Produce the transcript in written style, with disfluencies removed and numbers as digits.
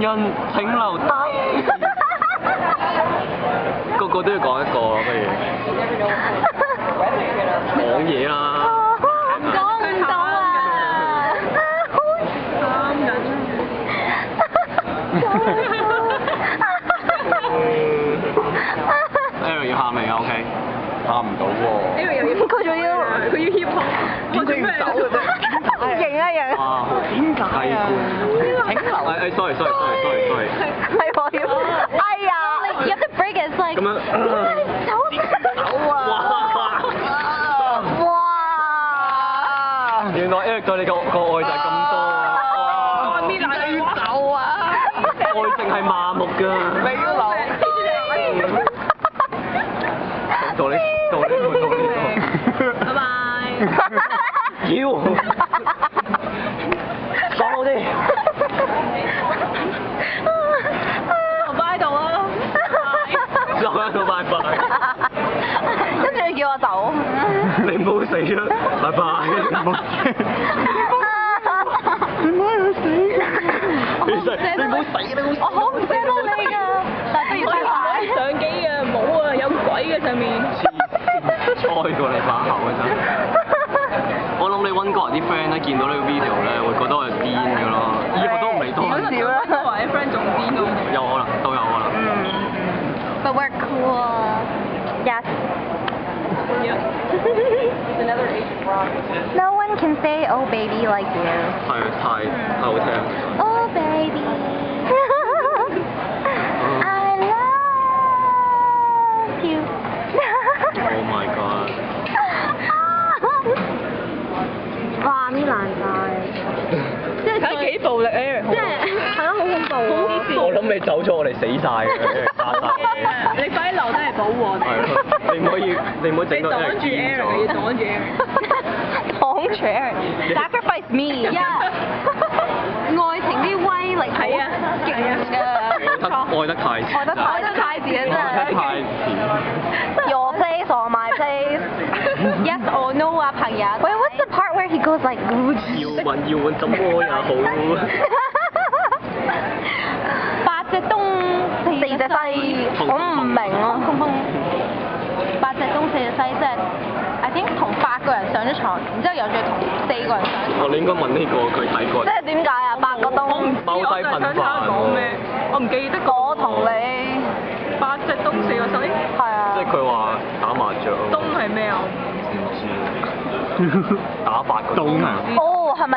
人請留低。個個都要講一個，不如講嘢啦。講唔到啊！三人。Aaron 要喊未啊 ？OK， 喊唔到喎。Aaron 又要，佢仲要佢要 hip hop。點解要走嘅啫？型啊型！哇，點解啊？請留。sorry。係我要。哎呀！你 have to break it like。咁樣。走啊！哇！原來 Eric 對你個愛就係咁多啊！搣爛你走啊！愛情係麻木㗎。你要留。到你。拜拜。妖！爽好啲。我擺喺度啊！落喺度拜拜。跟住佢叫我走。你唔好死啊！拜拜。你唔好死。其實你唔好死，我好唔捨得你㗎，但係都要拜拜。相機啊，冇啊，有鬼嘅上面。猜過你把口啊真。我諗你溫哥華啲 friend 咧，見到呢個 video 咧，會覺得我係癲㗎咯。以後都唔嚟多。少啦，溫哥華啲 friend 仲癲咯。有可能，都有可能。But we're cool. Yes. Another Asian rock. No one can say "Oh baby" like you. 係太好聽。Oh baby. I love you. Oh my god！ 哇！搣爛晒。即係睇幾暴力 Aaron。即係係咯，好恐怖啊！我諗你走咗，我哋死晒嘅，殺晒嘅。你快啲留低嚟保護我哋。係咯，你唔可以整到你擋住 Aaron，你要擋住 Aaron。擋住 Aaron。Sacrifice me。愛情啲威力係啊，勁㗎。愛得太遲。愛得太遲啊！真係。太遲。Your place or my place? Yes or no 啊，朋友。Wait, what's the part where he goes like? 要問怎麼也好。八隻東四隻西，我唔明咯。八隻東四隻西，即係 I think 同8個人上咗床，然之後又再同4個人上床。你應該問呢個佢睇過。即係點解啊？8個東。踎低瞓飯講咩？我唔記得我同你。 8隻東4個西。係啊。即係佢話打麻雀。東係咩啊？唔知。打8個東啊。哦，係咪？